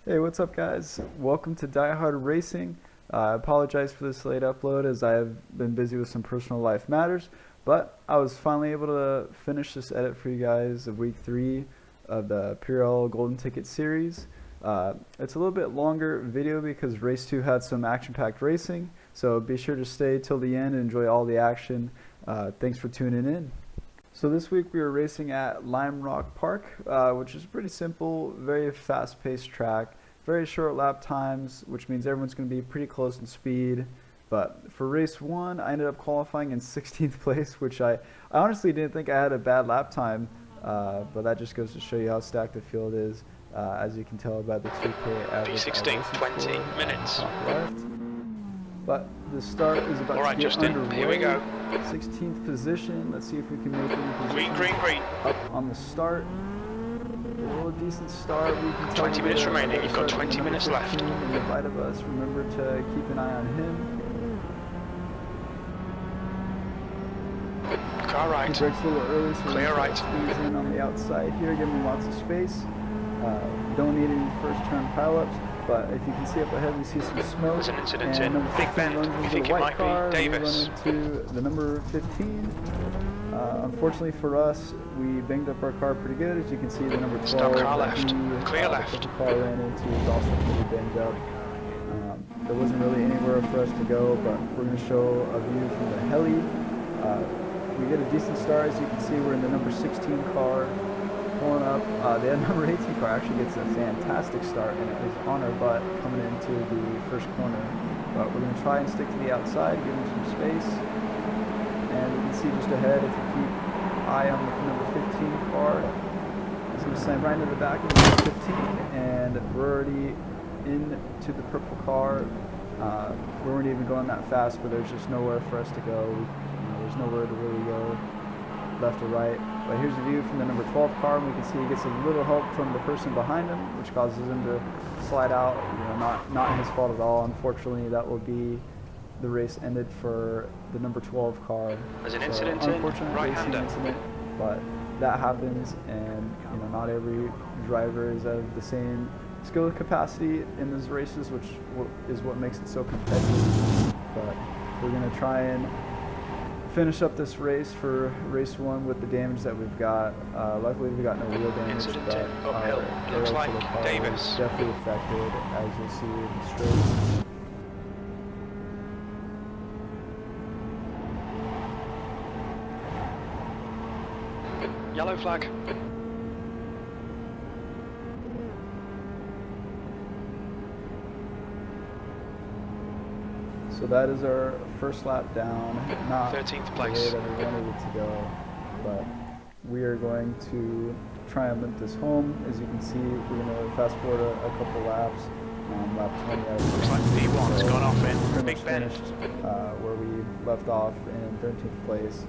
Hey, what's up guys? Welcome to Die Hard Racing. I apologize for this late upload as I have been busy with some personal life matters, but I was finally able to finish this edit for you guys of week 3 of the PRL Golden Ticket series. It's a little bit longer video because race 2 had some action-packed racing, so be sure to stay till the end and enjoy all the action. Thanks for tuning in. So this week we were racing at Lime Rock Park, which is pretty simple, very fast-paced track, very short lap times, which means everyone's going to be pretty close in speed. But for race 1, I ended up qualifying in 16th place, which I honestly didn't think I had a bad lap time, but that just goes to show you how stacked the field is, as you can tell by the 2K average. P16, 20 minutes. Left. But the start is about to get Justin, underway. here we go. 16th position. Let's see if we can make any position. Green. Up on the start. A little decent start. We can 20 minutes remaining. You've got 20 minutes left. In the right of us. Remember to keep an eye on him. Car right. He brakes a little early, so Clear right. Squeeze in on the outside here, give him lots of space. Don't need any first turn pileups. But if you can see up ahead, we see some smoke. There's an incident and in Big Bend. We think it might be Davis. We run into the number 15. Unfortunately for us, we banged up our car pretty good. As you can see, the number 12 Stop car left. Clear left. The left. car ran into is also pretty banged up. There wasn't really anywhere for us to go, but we're going to show a view from the heli. We get a decent start. As you can see, we're in the number 16 car. Pulling up, the number 18 car actually gets a fantastic start, and it is on our butt coming into the first corner. But we're going to try and stick to the outside, give him some space. And you can see just ahead, if you keep eye on the number 15 car, he's going to slam right into the back of the number 15, and we're already into the purple car. We weren't even going that fast, but there's just nowhere for us to go. There's nowhere to really go left or right. But here's a view from the number 12 car, and we can see he gets a little help from the person behind him, which causes him to slide out. Not his fault at all. Unfortunately, that will be the race ended for the number 12 car. There's an incident in right-hander. But that happens, and not every driver is of the same skill capacity in those races, which is what makes it so competitive. But we're going to try and finish up this race for race 1 with the damage that we've got. Luckily we got no wheel damage, but uphill. Looks like Davis. Definitely affected, as you'll see in the straight. Yellow flag. So that is our first lap down, not 13th place. the way that we wanted it to go, but we are going to try and limp this home. As you can see, we're going to fast forward a couple laps. Lap 20. Looks like P1's gone off in Big Bend. Where we left off in 13th place.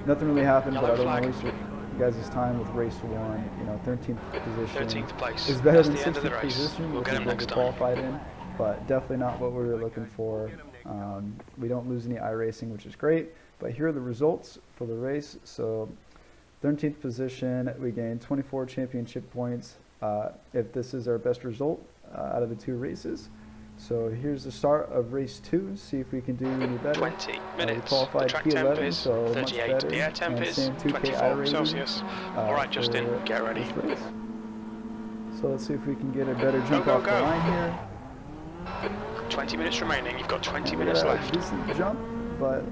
Nothing really happened, Yellow but I don't flag. want to waste your guys' time with race 1. 13th position 13th place. is better That's than the end of the 16th race. position, We'll which get is him what next we time. qualified in. But definitely not what we were looking for. We don't lose any iRacing, which is great. But here are the results for the race. So 13th position, we gained 24 championship points. If this is our best result out of the 2 races. So here's the start of race 2. See if we can do any better. 20 minutes. We qualified The track temp P11, is so much 38. better. The air temp And is same 2K 24 iRacing, Celsius. Alright, Justin, get ready. this race. So let's see if we can get a better jump go, off the go. line here. 20 minutes remaining. You've got 20 We minutes got a left. decent jump, but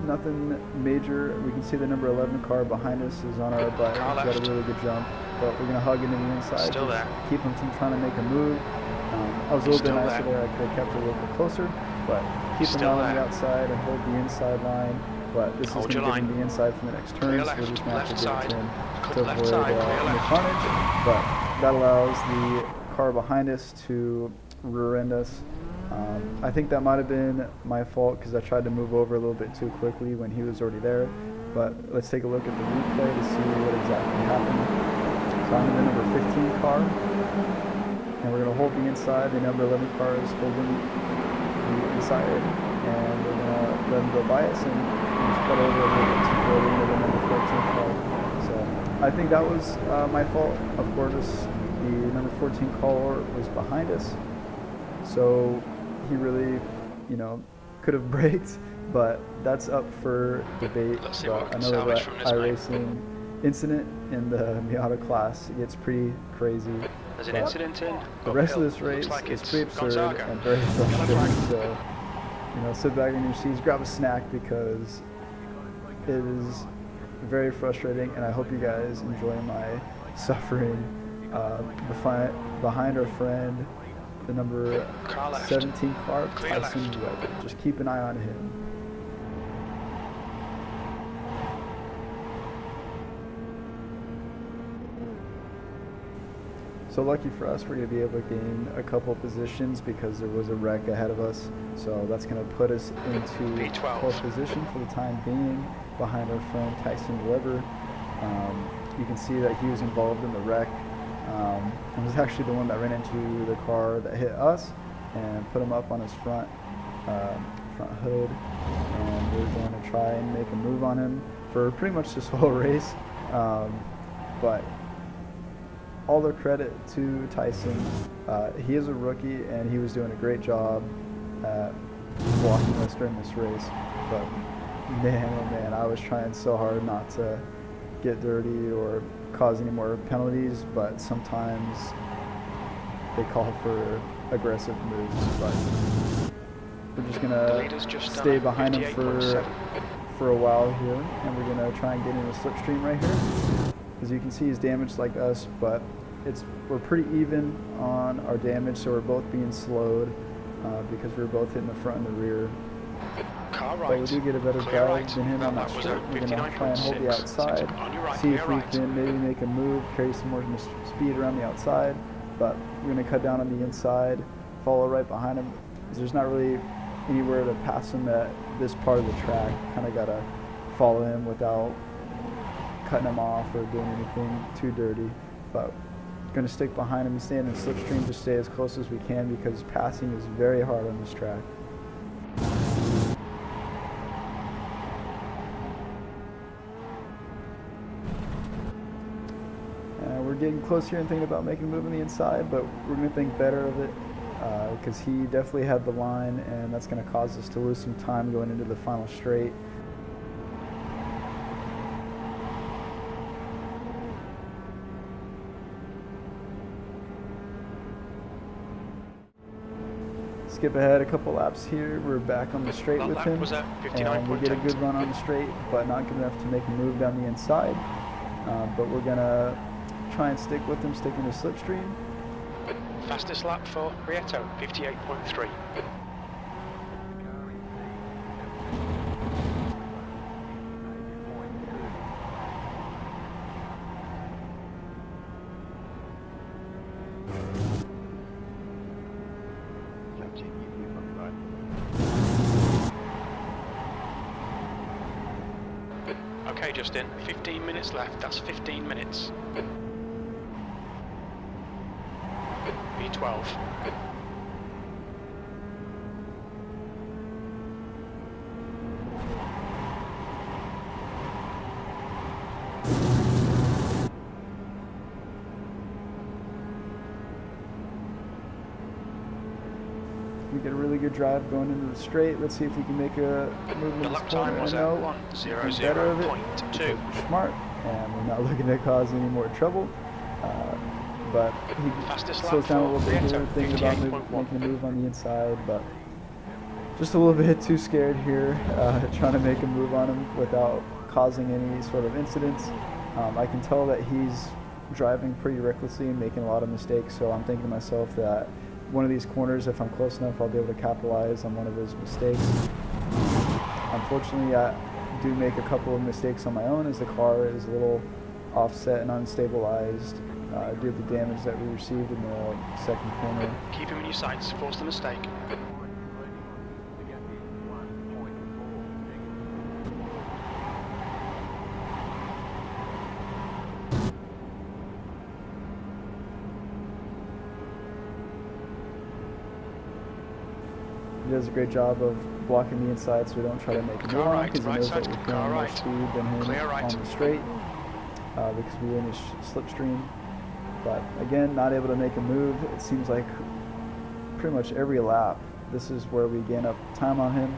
nothing major. We can see the number 11 car behind us is on our butt. Car We've got left. a really good jump, but we're going to hug into the inside. Still there. Keep him from trying to make a move. I was a little bit Still nicer there. there. I could have kept it a little bit closer, but keep him Still out on the there. outside and hold the inside line. But this Hold is your going to give him line. the inside from the next turn, Clear so we're left, just going to have left to get side. to him Cut to left avoid side, clear any left. carnage. But that allows the car behind us to rear end us. I think that might have been my fault because I tried to move over a little bit too quickly when he was already there. But let's take a look at the replay to see what exactly happened. So I'm in the number 15 car, and we're going to hold the inside. The number 11 car is holding the inside, and we're going to let him go by us and just cut over a little bit to go into the number 14 car. So I think that was my fault. Of course, the number 14 caller was behind us, so he really, you know, could have braked, but that's up for debate. Let's see what we But can another salvage from this, mate. iRacing incident in the Miata class, it gets pretty crazy. There's an But incident in. the rest of uphill. this race Looks like is it's pretty absurd Gonzaga. and very frustrating. Right. So, you know, sit back in your seats, grab a snack, because it is very frustrating, and I hope you guys enjoy my suffering behind our friend, the number Car left. 17 car, Clear Tyson left. Weber. Just keep an eye on him. So lucky for us, we're going to be able to gain a couple positions because there was a wreck ahead of us. So that's going to put us into P12. 12th position for the time being, behind our friend Tyson Weber. You can see that he was involved in the wreck. And was actually the one that ran into the car that hit us and put him up on his front hood. And we're going to try and make a move on him for pretty much this whole race. But all the credit to Tyson. He is a rookie, and he was doing a great job at blocking us during this race. But man, oh man, I was trying so hard not to get dirty or cause any more penalties, but sometimes they call for aggressive moves. But we're just gonna stay behind him for a while here, and we're gonna try and get in a slipstream right here. As you can see, he's damaged like us, but we're pretty even on our damage, so we're both being slowed because we're both hitting the front and the rear. Car right. But we do get a better Clear drive right. than him on that was straight. at We're going to try and hold the 59.6. outside, On your right, see if clear we right. can maybe make a move, carry some more speed around the outside. But we're going to cut down on the inside, follow right behind him. There's not really anywhere to pass him at this part of the track. Kind of got to follow him without cutting him off or doing anything too dirty. But going to stick behind him and stay in the slipstream to stay as close as we can, because passing is very hard on this track. We're getting close here and thinking about making a move on the inside, but we're going to think better of it because he definitely had the line, and that's going to cause us to lose some time going into the final straight. Skip ahead a couple laps here. We're back on the straight That with lap him, was at and we get a good run on the straight, but not good enough to make a move down the inside. But we're gonna try and stick with him, stick in the slipstream. Fastest lap for Prieto, 58.3. Okay, Justin, 15 minutes left. That's 15 minutes. B12. We get a really good drive going into the straight. Let's see if we can make a move in The this lap time corner. was I at know better of it. 1:00.2. because we're smart, and we're not looking to cause any more trouble. But he Fastest slows lap down a for little bit Prieto, here, thinking about 58.1. making a move on the inside, but just a little bit too scared here, trying to make a move on him without causing any sort of incidents. I can tell that he's driving pretty recklessly and making a lot of mistakes, so I'm thinking to myself that one of these corners, if I'm close enough, I'll be able to capitalize on one of those mistakes. Unfortunately, I do make a couple of mistakes on my own, as the car is a little offset and unstabilized due to the damage that we received in the second corner. Keep him in your sights, force the mistake. He does a great job of blocking the inside so we don't try to make a move on, because he knows that we're carrying more speed than him on the straight, because we were in his slipstream. But again, not able to make a move. It seems like pretty much every lap, this is where we gain up time on him.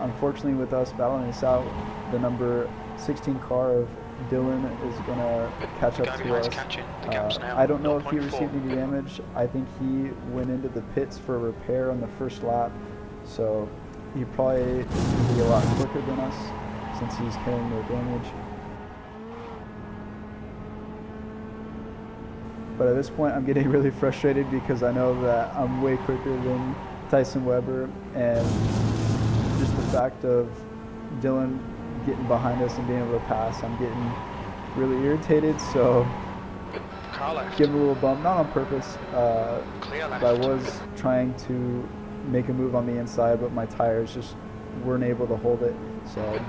Unfortunately, with us battling this out, the number 16 car of Dylan is going to catch up to us. I don't know if he received any damage. I think he went into the pits for repair on the first lap, so he probably is going to be a lot quicker than us since he's carrying no damage. But at this point, I'm getting really frustrated because I know that I'm way quicker than Tyson Weber, and just the fact of Dylan getting behind us and being able to pass, I'm getting really irritated. So give him a little bump, not on purpose, but I was trying to make a move on the inside, but my tires just weren't able to hold it. So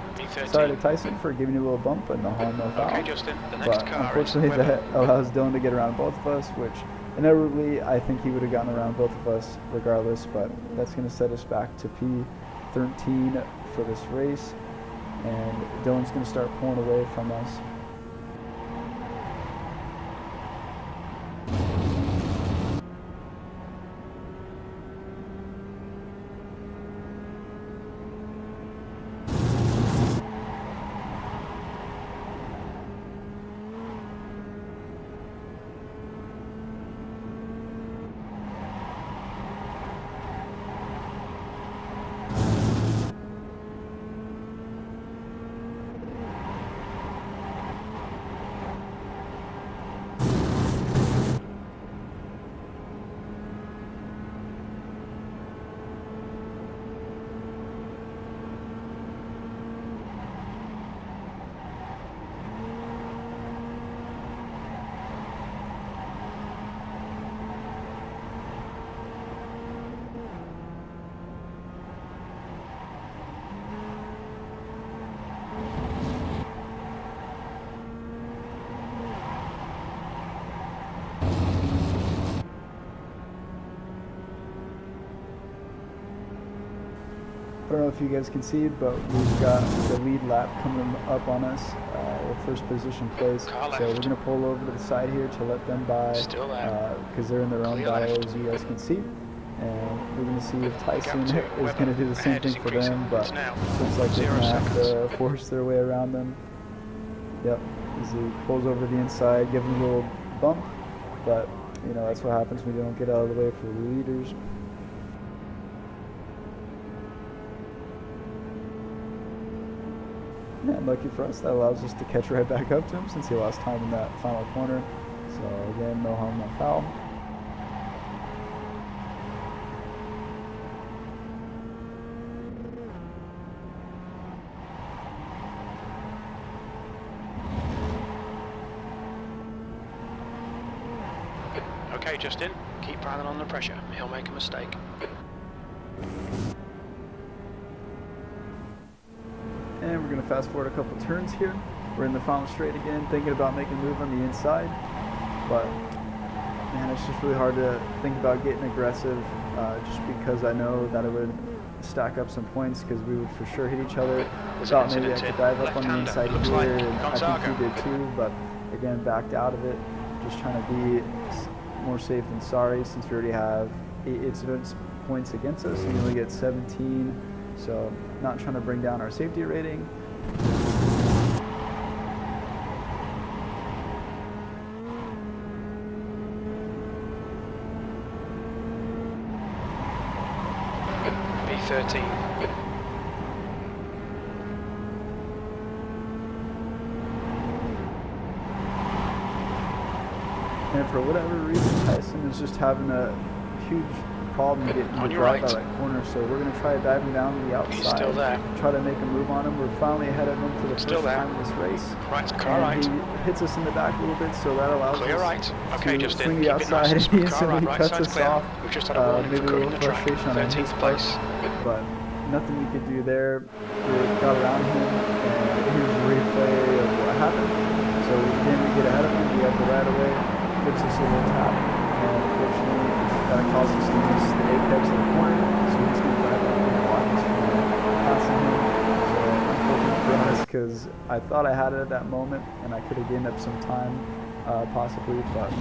sorry to Tyson for giving you a little bump, but no harm, no foul. Okay, Justin, the next But car unfortunately, is that allows Dylan to get around both of us, which inevitably I think he would have gotten around both of us regardless. But that's going to set us back to P13 for this race, and Dylan's going to start pulling away from us. I don't know if you guys can see, but we've got the lead lap coming up on us, first position place. So we're going to pull over to the side here to let them by, because they're in their own battle, as you guys can see. And we're going to see if Tyson is going to do the same thing for them, but looks like they're going to have to force their way around them. Yep, as he pulls over the inside, give him a little bump, but you know, that's what happens when you don't get out of the way for the leaders. And lucky for us, that allows us to catch right back up to him since he lost time in that final corner. So again, no harm, no foul. Okay, Justin, keep piling on the pressure. He'll make a mistake. And we're going to fast forward a couple turns here. We're in the final straight again, thinking about making a move on the inside. But, man, it's just really hard to think about getting aggressive just because I know that it would stack up some points because we would for sure hit each other. Thought maybe I could dive up on the inside here, and I think he did too, but again, backed out of it. Just trying to be more safe than sorry since we already have 8 incidents points against us. We only get 17. So not trying to bring down our safety rating. B13. And for whatever reason, Tyson is just having a huge problem getting the drive by that corner, so we're going to try diving down to the outside. He's still there. Try to make a move on him. We're finally ahead of him for the first time in this race. Right, car right. He hits us in the back a little bit, so that allows us okay, to swing the outside, and he instantly cuts us off. We've just had a maybe a little frustration on his part, but nothing we could do there. We got around him, and here's a replay of what happened. So again, we get ahead of him. We have the right away, gives us a little tap, and unfortunately, that caused us to miss the apex of the corner, so he's going to drive up and block us from passing him. So unfortunate for us, because I thought I had it at that moment, and I could have gained up some time. possibly, but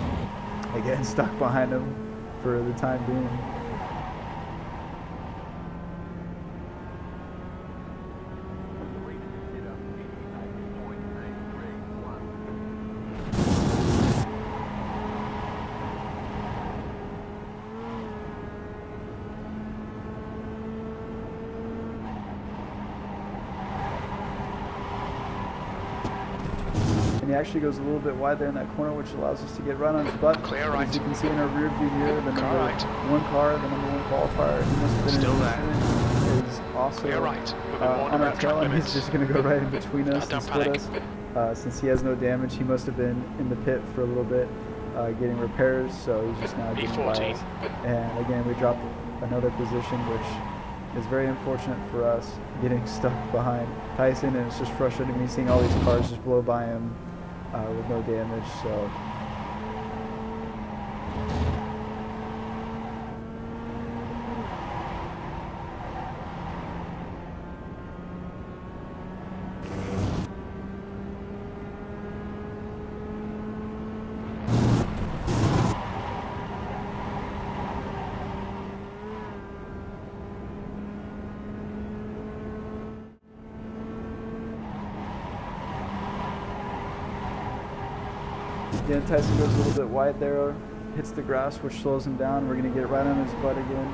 again, stuck behind him for the time being. And he actually goes a little bit wide there in that corner, which allows us to get right on his butt. Clear right. As you can see in our rear view mirror, the Car right. number 1 car, the number 1 qualifier, he must have been Still in there. is also Clear right. We've been warned on our about tail, track and he's limits. just going to go right in between us and Don't split panic. us. Since he has no damage, he must have been in the pit for a little bit getting repairs, so he's just now getting by E14. us. And again, we dropped another position, which is very unfortunate for us, getting stuck behind Tyson, and it's just frustrating me seeing all these cars just blow by him with no damage. So again, Tyson goes a little bit wide there, hits the grass, which slows him down. We're going to get right on his butt again.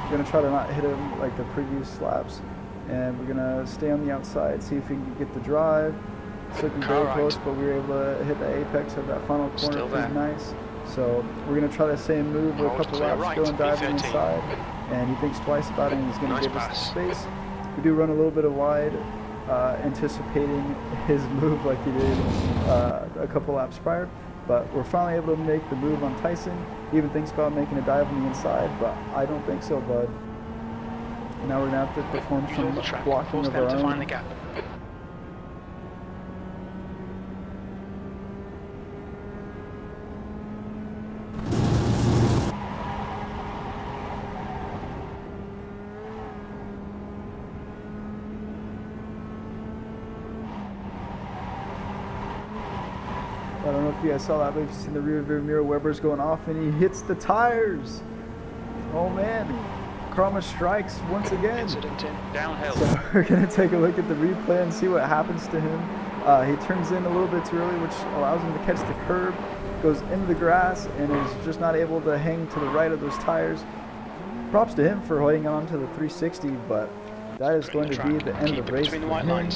We're going to try to not hit him like the previous laps, and we're going to stay on the outside, see if we can get the drive. It's looking very close, but we were able to hit the apex of that final corner pretty nice. So we're going to try the same move with a couple laps, go and dive inside, and he thinks twice about it, and he's going to give us the space. We do run a little bit of wide, anticipating his move like he did a couple laps prior, but we're finally able to make the move on Tyson. He even thinks about making a dive on the inside, but I don't think so, bud. Now we're going to have to perform some blocking of our own. Find the gap. I don't know if you guys saw that, but if you've seen the rear view mirror, Weber's going off and he hits the tires. Oh man, karma strikes once again. Incident in downhill. So we're gonna take a look at the replay and see what happens to him. He turns in a little bit too early, which allows him to catch the curb, goes into the grass, and is just not able to hang to the right of those tires. Props to him for holding on to the 360, but that is going to be the end of the race for him.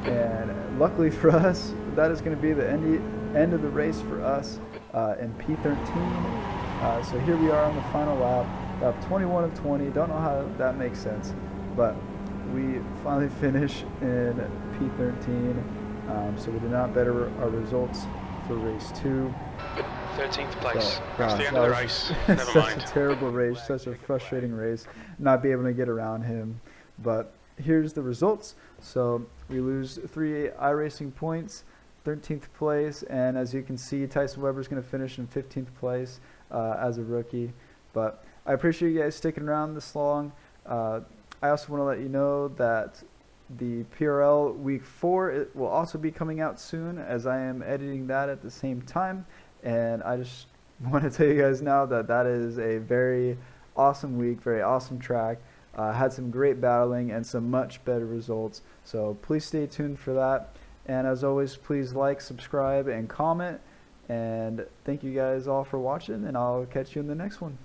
And luckily for us, that is going to be the end of the race for us in P13. So here we are on the final lap 21 of 20. Don't know how that makes sense, but we finally finish in P13. So we did not better our results for race 2. 13th place. So, That's the end of the race. Never such mind. a terrible race, such a frustrating race, not be able to get around him. But here's the results. So we lose 3 iRacing points, 13th place, and as you can see, Tyson Weber's going to finish in 15th place as a rookie. But I appreciate you guys sticking around this long. I also want to let you know that the PRL Week 4 it will also be coming out soon, as I am editing that at the same time. And I just want to tell you guys now that that is a very awesome week, very awesome track. Had some great battling and some much better results. So please stay tuned for that. And as always, please like, subscribe, and comment. And thank you guys all for watching, and I'll catch you in the next one.